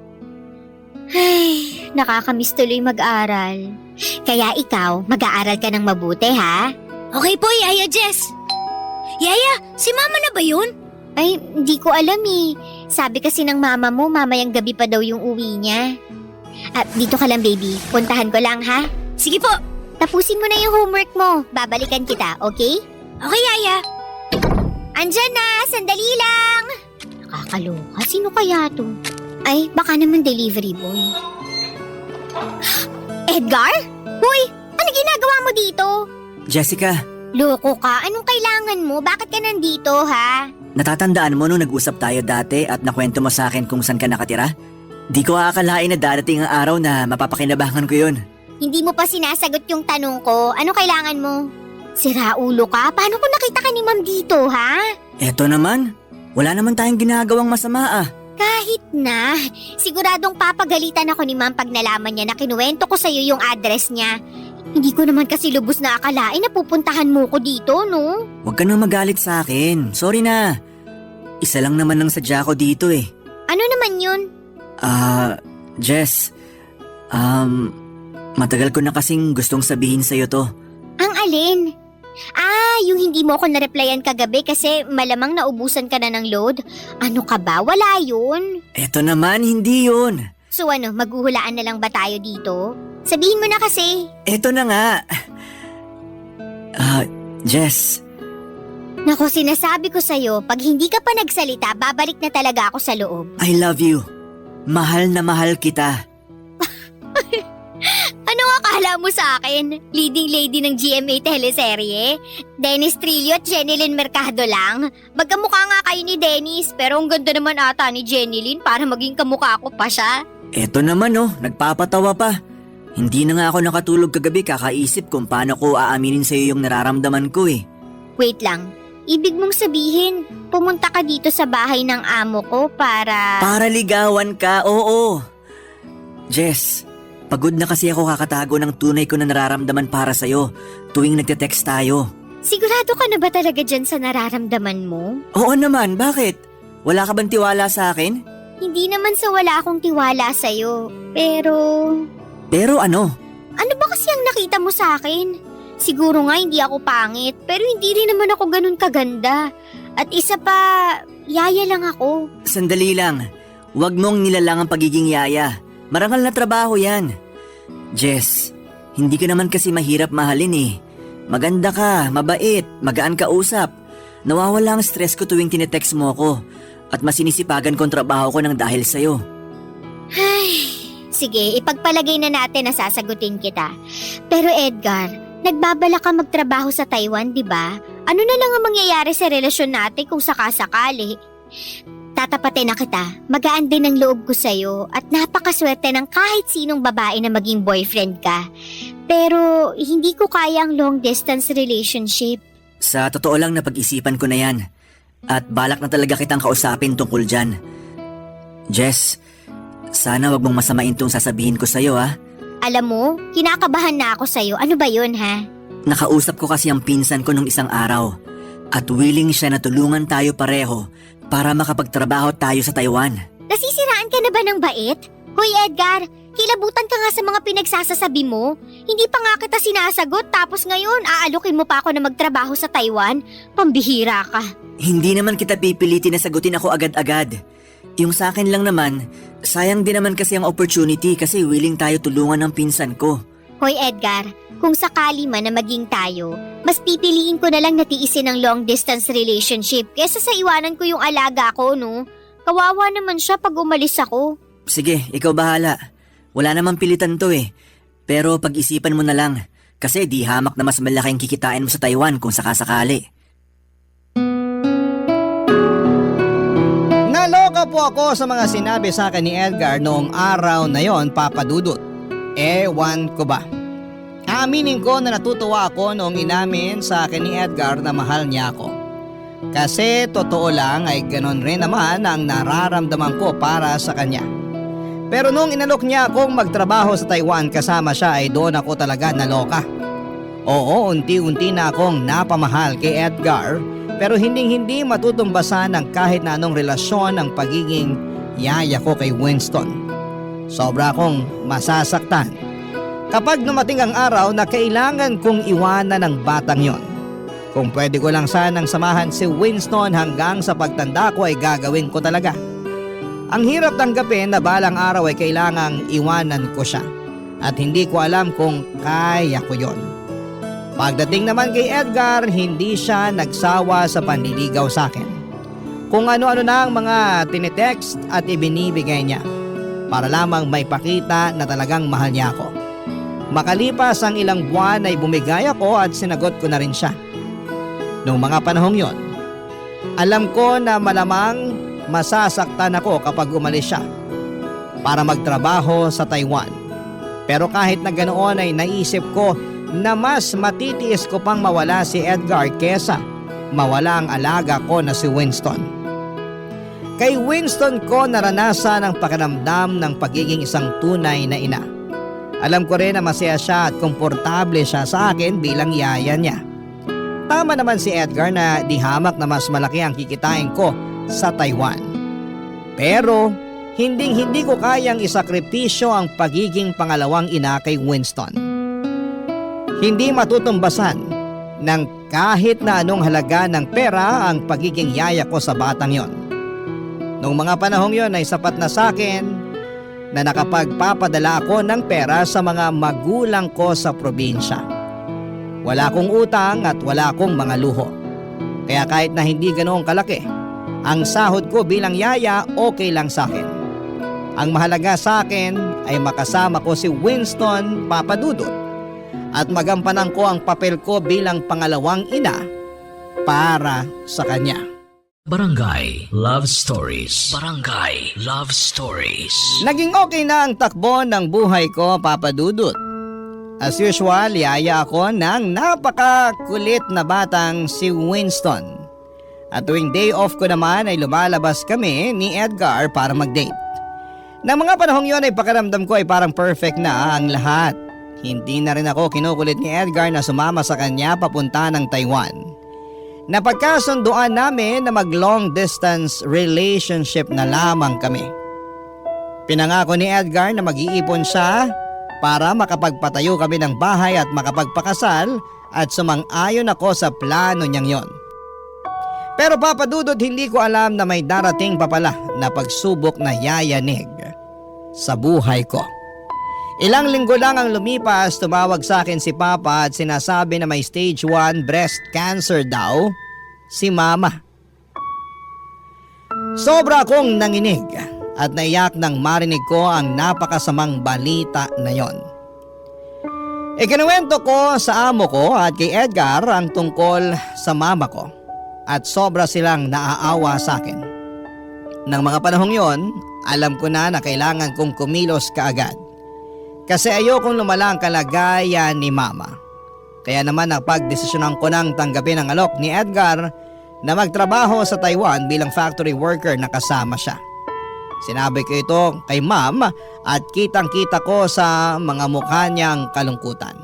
Ay, nakakamiss tuloy mag-aral. Kaya ikaw, mag-aaral ka ng mabuti, ha? Okay po, Yaya Jess. Yaya, si Mama na ba yun? Ay, hindi ko alam eh. Sabi kasi ng mama mo, mamayang gabi pa daw yung uwi niya. Dito ka lang baby, puntahan ko lang ha. Sige po. Tapusin mo na yung homework mo, babalikan kita, okay? Okay, Yaya. Andyan na, sandali lang! Nakakaloka, sino kaya to? Ay, baka naman delivery boy. Edgar? Hoy, ano ginagawa mo dito? Jessica, Loko ka, anong kailangan mo? Bakit ka nandito, ha? natatandaan mo nung nag-usap tayo dati at nakwento mo sa akin kung saan ka nakatira? Di ko aakalain na darating ang araw na mapapakinabangan ko yun. Hindi mo pa sinasagot yung tanong ko. Ano kailangan mo? Sira ulo ka? Paano kung nakita ka ni ma'am dito, ha? Eto naman, wala naman tayong ginagawang masama ah. Kahit na. Siguradong papagalitan ako ni ma'am pag nalaman niya na kinuwento ko sa'yo yung address niya. Hindi ko naman kasi lubos na akalain na pupuntahan mo ko dito, no? Huwag ka nang magalit sa akin. Sorry na. Isa lang naman ang sadya ko dito eh. Ano naman yun? Jess. Matagal ko na kasing gustong sabihin sa'yo to. Ang alin? Yung hindi mo ako na-replyan kagabi kasi malamang naubusan ka na ng load. Ano ka ba? Wala yun. Eto naman, hindi yun. So ano, maghuhulaan na lang ba tayo dito? Sabihin mo na kasi. Eto na nga. Jess. Naku, sinasabi ko sa'yo, pag hindi ka pa nagsalita, babalik na talaga ako sa loob. I love you. Mahal na mahal kita. Ano akala mo sa akin? Leading lady ng GMA teleserye? Dennis Trillo at Jenilyn Mercado lang? Magkamukha nga kayo ni Dennis, pero ang ganda naman ata ni Jenilyn para maging kamukha ko pa siya. Eto naman nagpapatawa pa. Hindi na nga ako nakatulog kagabi kakaisip kung paano ko aaminin sa'yo yung nararamdaman ko eh. Wait lang, ibig mong sabihin, pumunta ka dito sa bahay ng amo ko para... Para ligawan ka, oo. Jess, pagod na kasi ako kakatago ng tunay ko na nararamdaman para sa'yo tuwing nagte-text tayo. Sigurado ka na ba talaga dyan sa nararamdaman mo? Oo naman, bakit? Wala ka bang tiwala sa akin? Hindi naman sa wala akong tiwala sa'yo, pero... Pero ano? Ano ba kasi ang nakita mo sa akin? Siguro nga hindi ako pangit, pero hindi rin naman ako ganun kaganda. At isa pa, yaya lang ako. Sandali lang, huwag mong nilalang ang pagiging yaya. Marangal na trabaho yan. Jess, hindi ka naman kasi mahirap mahalin eh. Maganda ka, mabait, magaan ka usap. Nawawala ang stress ko tuwing tinetext mo ako. At masinisipagan ko ang trabaho ko ng dahil sa'yo. Sige, ipagpalagay na natin na sasagutin kita. Pero Edgar, nagbabala ka magtrabaho sa Taiwan, di ba? Ano na lang ang mangyayari sa relasyon natin kung sakasakali? Tatapatin na kita, magaan din ang loob ko sa'yo at napakaswerte ng kahit sinong babae na maging boyfriend ka. Pero hindi ko kaya ang long distance relationship. Sa totoo lang napag-isipan ko na yan. At balak na talaga kitang kausapin tungkol dyan. Jess, sana wag mong masamain tong sasabihin ko sa'yo ha. Alam mo, kinakabahan na ako sa'yo. Ano ba yun ha? Nakausap ko kasi ang pinsan ko nung isang araw. At willing siya na tulungan tayo pareho para makapagtrabaho tayo sa Taiwan. Nasisiraan ka na ba ng bait? Hoy Edgar, kilabutan ka nga sa mga pinagsasasabi mo. Hindi pa nga kita sinasagot tapos ngayon aalukin mo pa ako na magtrabaho sa Taiwan. Pambihira ka. Hindi naman kita pipilitin na sagutin ako agad-agad. Yung sa akin lang naman, sayang din naman kasi ang opportunity kasi willing tayo tulungan ng pinsan ko. Hoy Edgar, kung sakali man na maging tayo, mas pipiliin ko na lang na tiisin ang long distance relationship kesa sa iwanan ko yung alaga ko, no? Kawawa naman siya pag umalis ako. Sige, ikaw bahala. Wala namang pilitan to eh. Pero pag-isipan mo na lang. Kasi di hamak na mas malaking kikitain mo sa Taiwan kung sakasakali. Naloka po ako sa mga sinabi sa akin ni Edgar noong araw na yon, Papa Dudut. Ewan ko ba? Aminin ko na natutuwa ako noong inamin sa akin ni Edgar na mahal niya ako. Kasi totoo lang ay ganon rin naman ang nararamdaman ko para sa kanya. Pero nung inalok niya akong magtrabaho sa Taiwan kasama siya ay doon ako talaga naloka. Oo, unti-unti na akong napamahal kay Edgar pero hindi matutumbasan ng kahit na anong relasyon ng pagiging yaya ko kay Winston. Sobra akong masasaktan kapag dumating ang araw na kailangan kong iwanan ng batang yon. Kung pwede ko lang sanang samahan si Winston hanggang sa pagtanda ko ay gagawin ko talaga. Ang hirap tanggapin na balang araw ay kailangang iwanan ko siya at hindi ko alam kung kaya ko yon. Pagdating naman kay Edgar, hindi siya nagsawa sa panliligaw sa akin. Kung ano-ano na ang mga tinitext at ibinibigay niya para lamang may pakita na talagang mahal niya ako. Makalipas ang ilang buwan ay bumigay ako at sinagot ko na rin siya. Noong mga panahong yon, alam ko na malamang masasaktan ako kapag umalis siya para magtrabaho sa Taiwan. Pero kahit na ganoon ay naisip ko na mas matitiis ko pang mawala si Edgar kesa mawala ang alaga ko na si Winston. Kay Winston ko naranasan ang pakiramdam ng pagiging isang tunay na ina. Alam ko rin na masaya siya at komportable siya sa akin bilang yaya niya. Tama naman si Edgar na di hamak na mas malaki ang kikitain ko sa Taiwan. Pero hindi ko kayang isakripisyo ang pagiging pangalawang ina kay Winston. Hindi matutumbasan ng kahit na anong halaga ng pera ang pagiging yaya ko sa batang yon. Noong mga panahong yon ay sapat na sa akin na nakapagpapadala ako ng pera sa mga magulang ko sa probinsya. Wala akong utang at wala akong mga luho. Kaya kahit na hindi ganoong kalaki, ang sahod ko bilang yaya okay lang sa akin. Ang mahalaga sa akin ay makasama ko si Winston Papadudot at magampanan ko ang papel ko bilang pangalawang ina para sa kanya. Barangay Love Stories. Barangay Love Stories. Naging okay na ang takbo ng buhay ko, Papa Dudut. As usual, yaya ako ng napakakulit na batang si Winston. At tuwing day off ko naman ay lumalabas kami ni Edgar para mag-date. Nang mga panahong yon ay pakiramdam ko ay parang perfect na ang lahat. Hindi na rin ako kinukulit ni Edgar na sumama sa kanya papunta ng Taiwan. Napagkasunduan namin na mag-long distance relationship na lamang kami. Pinangako ni Edgar na mag-iipon siya para makapagpatayo kami ng bahay at makapagpakasal at sumang-ayon ako sa plano niyang yon. Pero Papa Dudut, hindi ko alam na may darating pa pala na pagsubok na yayanig sa buhay ko. Ilang linggo lang ang lumipas, tumawag sa akin si Papa at sinasabi na may stage 1 breast cancer daw si Mama. Sobra akong nanginig at naiyak nang marinig ko ang napakasamang balita na yon. Ikinuwento ko sa amo ko at kay Edgar ang tungkol sa mama ko at sobra silang naaawa sa akin. Nang mga panahong yon, alam ko na kailangan kong kumilos kaagad. Kasi ayokong lumala ang kalagayan ni Mama. Kaya naman napagdesisyonan ko nang tanggapin ang alok ni Edgar na magtrabaho sa Taiwan bilang factory worker na kasama siya. Sinabi ko ito kay Ma'am at kitang-kita ko sa mga mukha niyang kalungkutan.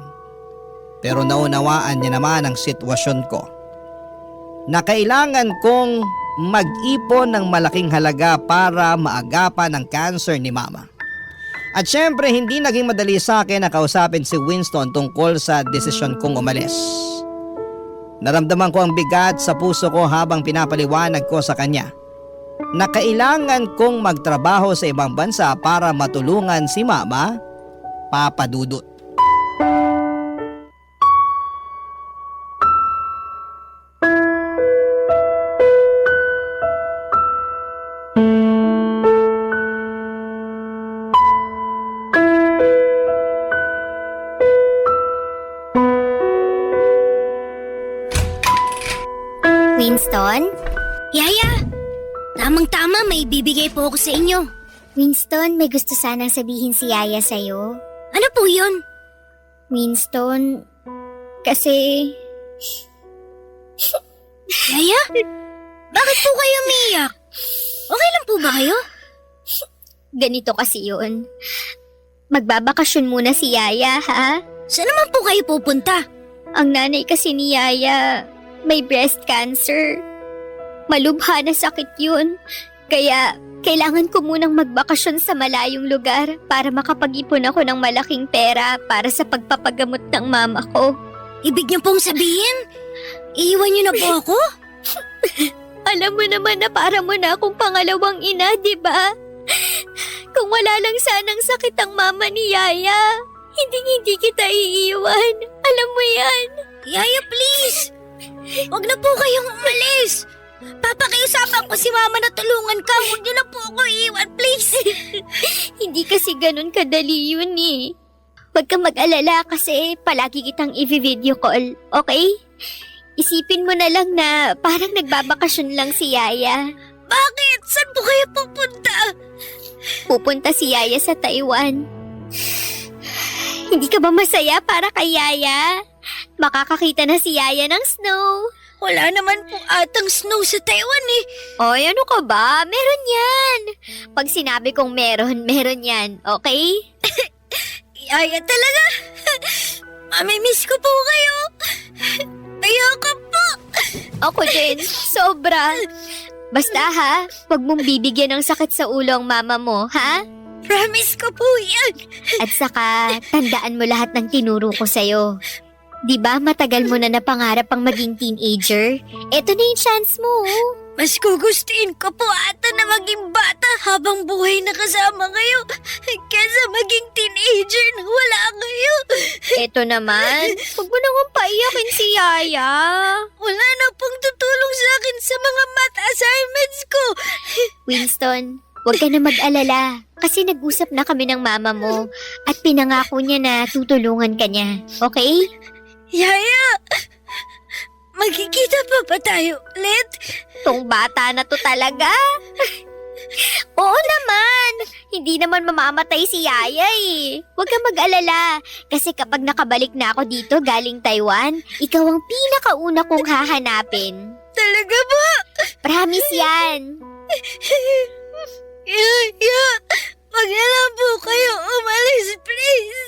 Pero naunawaan niya naman ang sitwasyon ko. Na kailangan kong mag-ipon ng malaking halaga para maagapan ang cancer ni Mama. At syempre hindi naging madali sa akin na kausapin si Winston tungkol sa desisyon kong umalis. Naramdaman ko ang bigat sa puso ko habang pinapaliwanag ko sa kanya na kailangan kong magtrabaho sa ibang bansa para matulungan si Mama, Papa Dudut. Winston? Yaya, tamang-tama may bibigay po ako sa inyo. Winston, may gusto sanang sabihin si Yaya sa'yo. Ano po yun? Winston, kasi... Yaya? Bakit po kayo umiiyak? Okay lang po ba kayo? Ganito kasi yun. Magbabakasyon muna si Yaya, ha? Saan naman po kayo pupunta? Ang nanay kasi ni Yaya may breast cancer. Malubha na sakit yun. Kaya kailangan ko munang magbakasyon sa malayong lugar para makapag-ipon ako ng malaking pera para sa pagpapagamot ng mama ko. Ibig niyo pong sabihin, iiwan niyo na po ako? Alam mo naman na para mo na akong pangalawang ina, di ba? Kung wala lang sanang sakit ang mama ni Yaya, hindi kita iiwan. Alam mo yan. Yaya, please! Huwag na po kayong umalis! Papakiusapan ko si Mama na tulungan ka. Huwag niyo na po ako iiwan, please! Hindi kasi ganun kadali yun eh. Huwag kang mag-alala kasi palagi kitang i-video call, okay? Isipin mo na lang na parang nagbabakasyon lang si Yaya. Bakit? Saan po kayo pupunta? Pupunta si Yaya sa Taiwan. Hindi ka ba masaya para kay Yaya? Makakakita na si Yaya ng snow. Wala naman po atang snow sa Taiwan eh. Oy, ano ka ba? Meron yan. Pag sinabi kong meron, meron yan. Okay? Yaya talaga? Mamimiss ko po kayo. Ayoko po. Ako din. Sobra. Basta ha, huwag mong bibigyan ng sakit sa ulo ang mama mo, ha? Promise ko po yan. At saka, tandaan mo lahat ng tinuro ko sa'yo. Di ba matagal mo na napangarap ang maging teenager? Eto na yung chance mo. Mas gugustuhin ko po ata na maging bata habang buhay na kasama kayo kaysa maging teenager na wala kayo. Eto naman, huwag mo naman paiyakin si Yaya. Wala na pong tutulong sa akin sa mga math assignments ko. Winston, huwag ka na mag-alala kasi nag-usap na kami ng mama mo at pinangako niya na tutulungan ka niya. Okay? Yaya, magkikita pa ba tayo ulit? Tong bata na to talaga. Oo naman. Hindi naman mamamatay si Yaya eh. Huwag kang mag-alala. Kasi kapag nakabalik na ako dito galing Taiwan, ikaw ang pinakauna kong hahanapin. Talaga ba? Promise yan. Yaya, wag na lang po kayo umalis, please.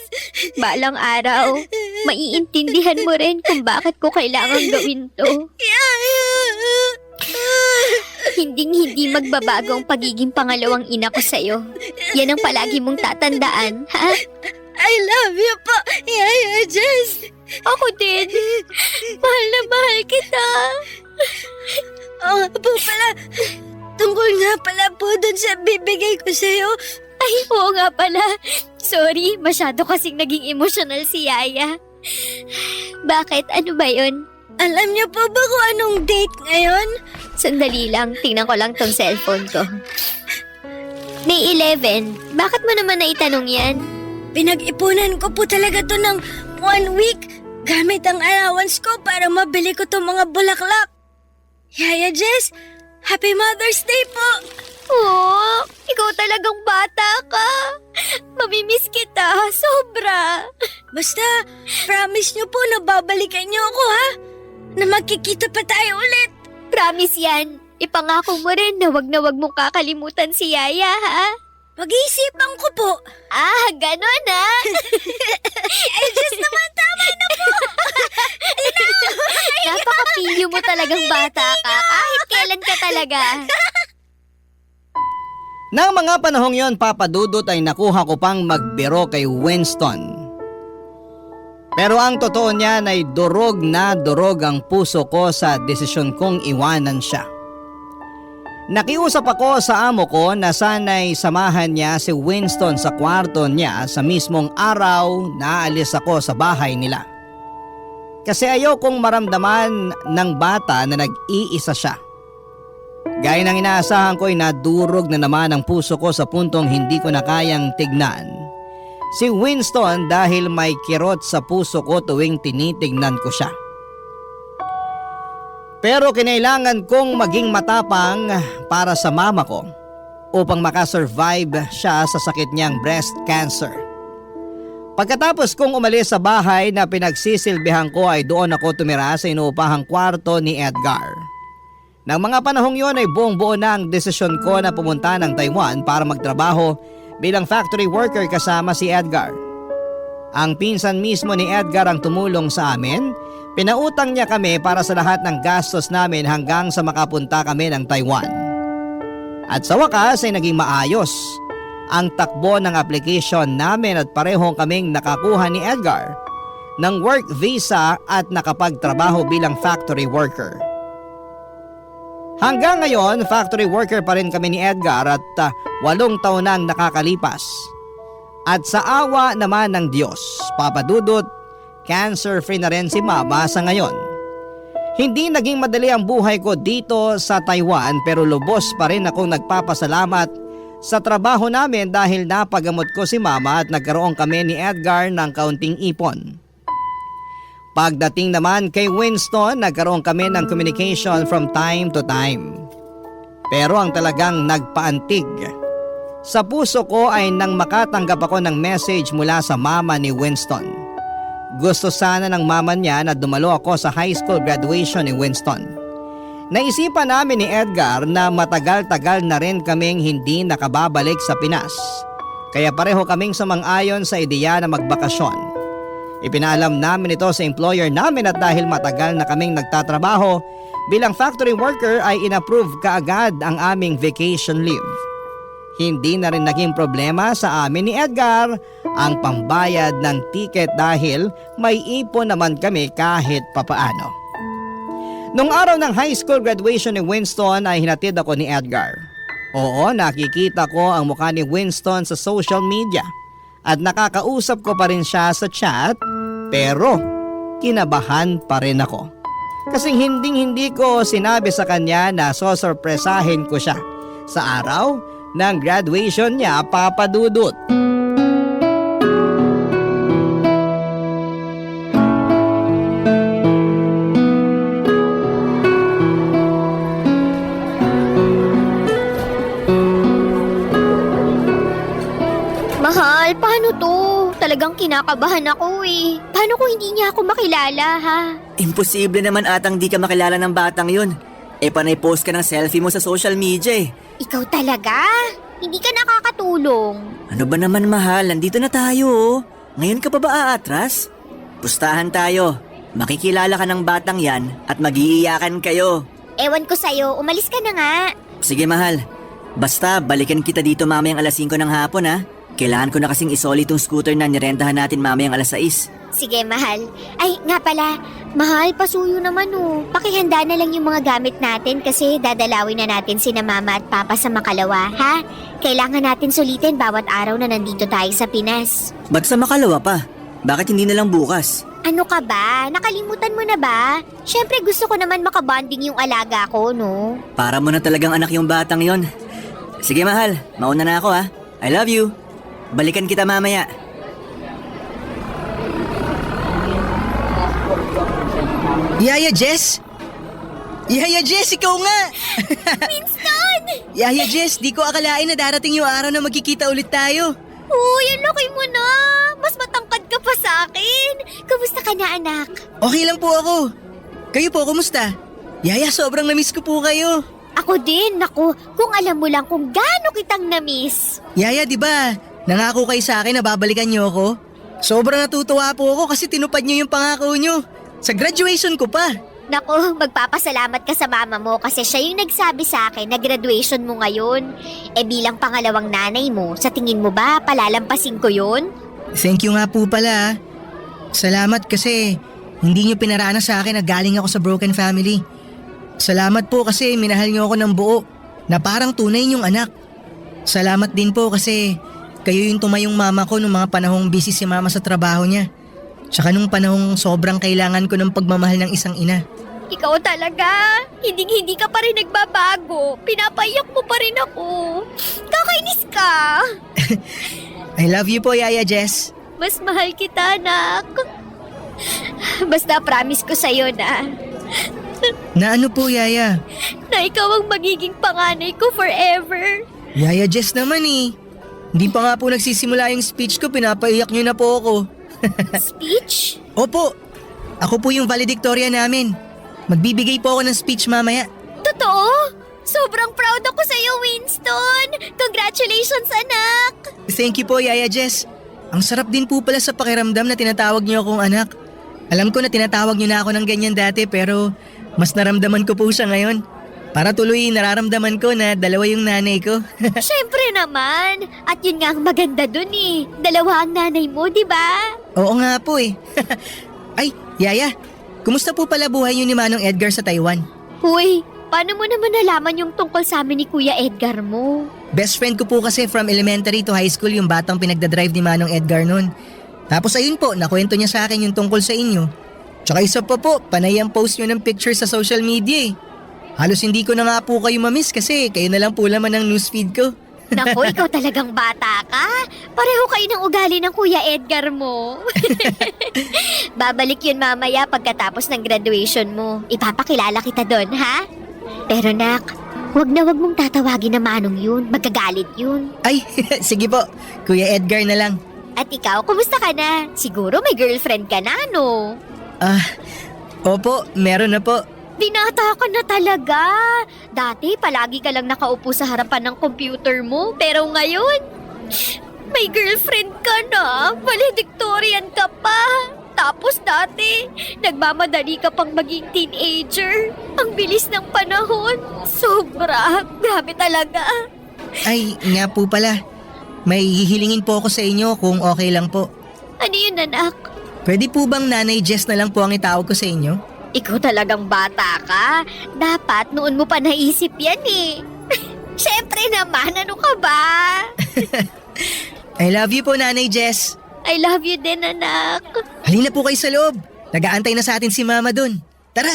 Balang araw, maiintindihan mo rin kung bakit ko kailangan gawin to. Yaya. Hindi magbabago ang pagiging pangalawang ina ko sa'yo. Yan ang palagi mong tatandaan, ha? I love you po, Yaya Jess. Ako din. Mahal na mahal kita. Oo nga po pala. Tungkol nga pala po dun sa bibigay ko sa'yo. Ay, oo nga pala. Sorry, masyado kasing naging emotional si Yaya. Bakit? Ano ba yun? Alam niyo po ba kung anong date ngayon? Sandali lang, tingnan ko lang tong cellphone ko. May 11. Bakit mo naman naitanong yan? Pinag-ipunan ko po talaga to ng 1 week gamit ang allowance ko para mabili ko tong mga bulaklak. Yaya Jess, Happy Mother's Day po! Oh, ikaw talagang bata ka. Mamimiss kita, sobra. Basta, promise niyo po na babalikan niyo ako ha? Na magkikita pa tayo ulit. Promise yan. Ipangako mo rin na wag mong kakalimutan si Yaya, ha? Pag-iisipan ko po. Ah, ganon ha? Ay, Diyos naman, tama na po. Napaka-pilyo mo talagang bata ka. Kahit kailan ka talaga. Nang mga panahong yon, Papa Dudut, ay nakuha ko pang magbiro kay Winston. Pero ang totoo niyan ay durog na durog ang puso ko sa desisyon kong iwanan siya. Nakiusap ako sa amo ko na sana'y samahan niya si Winston sa kwarto niya sa mismong araw na aalis ako sa bahay nila. Kasi ayaw kong maramdaman ng bata na nag-iisa siya. Gaya ng inaasahan ko ay nadurog na naman ang puso ko sa puntong hindi ko na kayang tignan si Winston dahil may kirot sa puso ko tuwing tinitignan ko siya. Pero kinailangan kong maging matapang para sa mama ko upang makasurvive siya sa sakit niyang breast cancer. Pagkatapos kong umalis sa bahay na pinagsisilbihan ko ay doon ako tumira sa inuupahang kwarto ni Edgar. Nang mga panahong yon ay buong-buo na ang desisyon ko na pumunta ng Taiwan para magtrabaho bilang factory worker kasama si Edgar. Ang pinsan mismo ni Edgar ang tumulong sa amin. Pinautang niya kami para sa lahat ng gastos namin hanggang sa makapunta kami ng Taiwan. At sa wakas ay naging maayos ang takbo ng application namin at parehong kaming nakakuha ni Edgar ng work visa at nakapagtrabaho bilang factory worker. Hanggang ngayon, factory worker pa rin kami ni Edgar at 8 taon nang nakakalipas. At sa awa naman ng Diyos, Papa Dudut, cancer-free na rin si Mama sa ngayon. Hindi naging madali ang buhay ko dito sa Taiwan pero lubos pa rin akong nagpapasalamat sa trabaho namin dahil napagamot ko si Mama at nagkaroon kami ni Edgar ng kaunting ipon. Pagdating naman kay Winston, nagkaroon kami ng communication from time to time. Pero ang talagang nagpaantig sa puso ko ay nang makatanggap ako ng message mula sa mama ni Winston. Gusto sana ng mama niya na dumalo ako sa high school graduation ni Winston. Naisipan namin ni Edgar na matagal-tagal na rin kaming hindi nakababalik sa Pinas. Kaya pareho kaming sumang-ayon sa ideya na magbakasyon. Ipinaalam namin ito sa employer namin at dahil matagal na kaming nagtatrabaho bilang factory worker ay inapprove kaagad ang aming vacation leave. Hindi na rin naging problema sa amin ni Edgar ang pambayad ng ticket dahil may ipon naman kami kahit papaano. Nung araw ng high school graduation ni Winston ay hinatid ako ni Edgar. Oo, nakikita ko ang mukha ni Winston sa social media at nakakausap ko pa rin siya sa chat pero kinabahan pa rin ako. Kasing hindi ko sinabi sa kanya na sosorpresahin ko siya sa araw ng graduation niya, Papa Dudut. Mahal, paano to? Talagang kinakabahan ako eh. Paano kung hindi niya ako makilala ha? Imposible naman atang di ka makilala ng batang yun. Panay post ka ng selfie mo sa social media eh. Ikaw talaga? Hindi ka nakakatulong. Ano ba naman mahal, nandito na tayo oh. Ngayon ka pa ba aatras? Pustahan tayo. Makikilala ka ng batang yan at mag-iiyakan kayo. Ewan ko sa'yo, umalis ka na nga. Sige mahal, basta balikan kita dito mamayang alas 5 ng hapon ha. Kailangan ko na kasing isoli tong scooter na nirentahan natin mamayang alas 6. Sige, mahal. Ay, nga pala, mahal, pasuyo naman oh. Pakihanda na lang yung mga gamit natin kasi dadalawin na natin sina Mama at Papa sa Makalawa, ha? Kailangan natin sulitin bawat araw na nandito tayo sa Pinas. Ba't sa Makalawa pa? Bakit hindi na lang bukas? Ano ka ba? Nakalimutan mo na ba? Siyempre gusto ko naman makabonding yung alaga ko, no? Para mo na talagang anak yung batang yon. Sige mahal, mauna na ako ha. I love you. Balikan kita mamaya. Yaya Jess? Yaya Jess, ikaw nga! Winston! Yaya Jess, di ko akalain na darating yung araw na magkikita ulit tayo. Uy, ang laki mo na! Mas matangkad ka pa sa akin! Kamusta ka na, anak? Okay lang po ako. Kayo po, kumusta? Yaya, sobrang namiss ko po kayo. Ako din, naku. Kung alam mo lang kung gaano kitang namiss. Yaya, di ba? Nangako kayo sa akin na babalikan niyo ako. Sobrang natutuwa po ako kasi tinupad niyo yung pangako niyo. Sa graduation ko pa. Naku, magpapasalamat ka sa mama mo kasi siya yung nagsabi sa akin na graduation mo ngayon. Bilang pangalawang nanay mo, sa tingin mo ba palalampasin ko yun? Thank you nga po pala. Salamat kasi hindi niyo pinarana sa akin na galing ako sa broken family. Salamat po kasi minahal niyo ako ng buo na parang tunay niyong anak. Salamat din po kasi kayo yung tumayong mama ko nung mga panahong busy si mama sa trabaho niya. Tsaka nung panahong sobrang kailangan ko ng pagmamahal ng isang ina. Ikaw talaga, hindi ka pa rin nagbabago. Pinapaiyak mo pa rin ako. Kakainis ka. I love you po, Yaya Jess. Mas mahal kita, anak. Basta promise ko sa'yo na Na ano po, Yaya? na ikaw ang magiging panganay ko forever. Yaya Jess naman eh. Hindi pa nga po nagsisimula yung speech ko, pinapaiyak niyo na po ako. Speech? Opo, ako po yung valedictorian namin. Magbibigay po ako ng speech mamaya. Totoo? Sobrang proud ako sa'yo, Winston. Congratulations, anak. Thank you po, Yaya Jess. Ang sarap din po pala sa pakiramdam na tinatawag niyo akong anak. Alam ko na tinatawag niyo na ako ng ganyan dati pero mas naramdaman ko po siya ngayon. Para tuloy nararamdaman ko na dalawa yung nanay ko. Siyempre naman. At yun nga ang maganda dun eh. Dalawa ang nanay mo, di ba? Oo nga po eh. Ay, Yaya, kumusta po pala buhay niyo ni Manong Edgar sa Taiwan? Huy, paano mo naman nalaman yung tungkol sa amin ni Kuya Edgar mo? Best friend ko po kasi from elementary to high school yung batang pinagdadrive ni Manong Edgar nun. Tapos ayun po, nakwento niya sa akin yung tungkol sa inyo. Tsaka isa pa po, panay ang post nyo ng picture sa social media eh. Halos hindi ko na nga po kayo mamiss kasi kayo na lang po laman ng newsfeed ko. Naku, ikaw talagang bata ka. Pareho kayo ng ugali ng Kuya Edgar mo. Babalik yun mamaya pagkatapos ng graduation mo. Ipapakilala kita doon, ha? Pero nak, wag mong tatawagin na Manong yun. Magkagalit yun. Ay, sige po, Kuya Edgar na lang. At ikaw, kumusta ka na? Siguro may girlfriend ka na, no? Opo, meron na po. Binata ka na talaga. Dati, palagi ka lang nakaupo sa harapan ng computer mo. Pero ngayon, may girlfriend ka na. Valedictorian ka pa. Tapos dati, nagmamadali ka pang maging teenager. Ang bilis ng panahon. Sobra. Grabe talaga. Ay, nga po pala. May hihilingin po ako sa inyo kung okay lang po. Ano yun, anak? Pwede po bang Nanay Jess na lang po ang itawag ko sa inyo? Ikaw talagang bata ka. Dapat noon mo pa naisip yan eh. Siyempre naman, ano ka ba? I love you po, Nanay Jess. I love you din, anak. Halina po kayo sa loob. Nag-aantay na sa atin si Mama dun. Tara!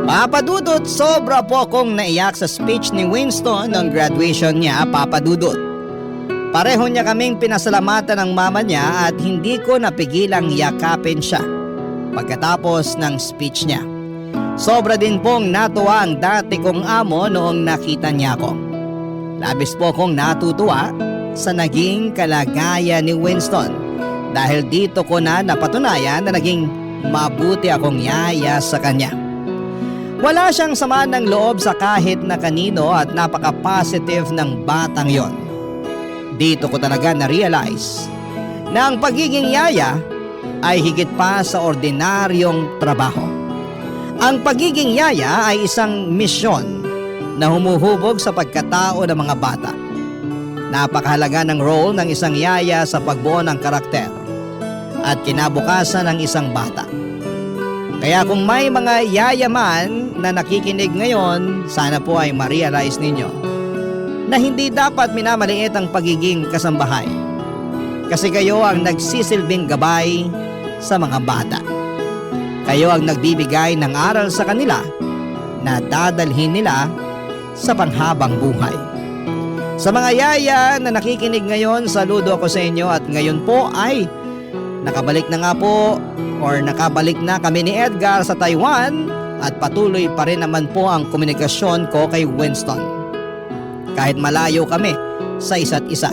Papa Dudut, sobra po akong naiyak sa speech ni Winston ng graduation niya, Papa Dudut. Pareho niya kaming pinasalamatan ng mama niya at hindi ko napigilang yakapin siya pagkatapos ng speech niya. Sobra din pong natuwa ang dati kong amo noong nakita niya ako. Labis po akong natutuwa sa naging kalagayan ni Winston dahil dito ko na napatunayan na naging mabuti akong yaya sa kanya. Wala siyang sama ng loob sa kahit na kanino at napaka-positive ng batang yon. Dito ko talaga na-realize na ang pagiging yaya ay higit pa sa ordinaryong trabaho. Ang pagiging yaya ay isang misyon na humuhubog sa pagkatao ng mga bata. Napakahalaga ng role ng isang yaya sa pagbuo ng karakter at kinabukasan ng isang bata. Kaya kung may mga yaya man na nakikinig ngayon, sana po ay ma-realize ninyo na hindi dapat minamaliit ang pagiging kasambahay. Kasi kayo ang nagsisilbing gabay sa mga bata. Kayo ang nagbibigay ng aral sa kanila na dadalhin nila sa panghabang buhay. Sa mga yaya na nakikinig ngayon, saludo ako sa inyo at ngayon po ay nakabalik na nga po or nakabalik na kami ni Edgar sa Taiwan at patuloy pa rin naman po ang komunikasyon ko kay Winston. Kahit malayo kami sa isa't isa,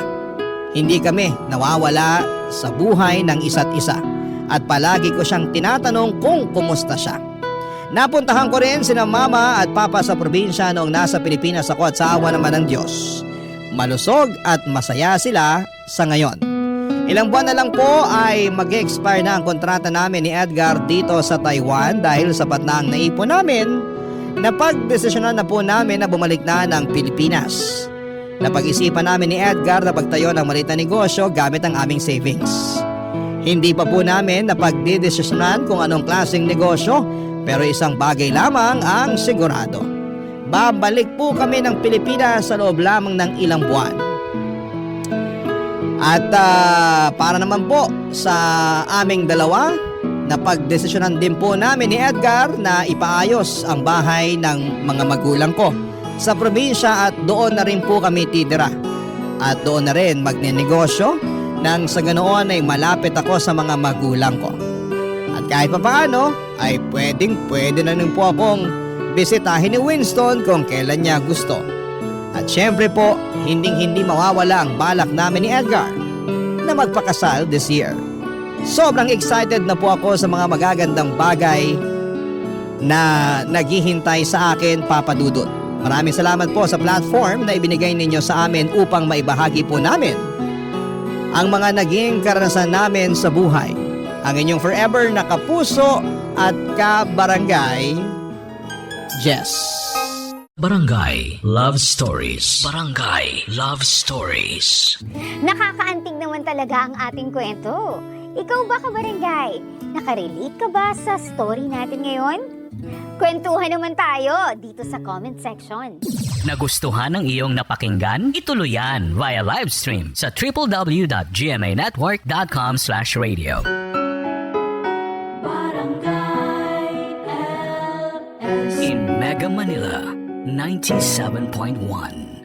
hindi kami nawawala sa buhay ng isa't isa at palagi ko siyang tinatanong kung kumusta siya. Napuntahan ko rin sina mama at papa sa probinsya noong nasa Pilipinas ako at sa awa naman ng Diyos. Malusog at masaya sila sa ngayon. Ilang buwan na lang po ay mag-expire na ang kontrata namin ni Edgar dito sa Taiwan dahil sapat na ang naipon namin. Napagdesisyonan na po namin na bumalik na ng Pilipinas. Napag-isipan namin ni Edgar na pagtayo ng maliit na negosyo gamit ang aming savings. Hindi pa po namin napagdedesisyonan kung anong klaseng negosyo, pero isang bagay lamang ang sigurado. Babalik po kami ng Pilipinas sa loob lamang ng ilang buwan. At para naman po sa aming dalawa, napagdesisyonan din po namin ni Edgar na ipaayos ang bahay ng mga magulang ko sa probinsya at doon na rin po kami titira. At doon na rin magnenegosyo nang sa ganoon ay malapit ako sa mga magulang ko. At kahit papaano ay pwede na rin po akong bisitahin ni Winston kung kailan niya gusto. At syempre po, hindi mawawala ang balak namin ni Edgar na magpakasal this year. Sobrang excited na po ako sa mga magagandang bagay na naghihintay sa akin, Papa Dudut. Maraming salamat po sa platform na ibinigay ninyo sa amin upang maibahagi po namin ang mga naging karanasan namin sa buhay. Ang inyong forever na kapuso at kabarangay, Jess. Barangay Love Stories. Barangay Love Stories. Nakakaantig naman talaga ang ating kwento. Ikaw ba, kabarangay? Nakarelate ka ba sa story natin ngayon? Kwentuhan naman tayo dito sa comment section. Nagustuhan ng iyong napakinggan? Ituloy yan via live stream sa www.gmanetwork.com/radio. In Mega Manila, 97.1.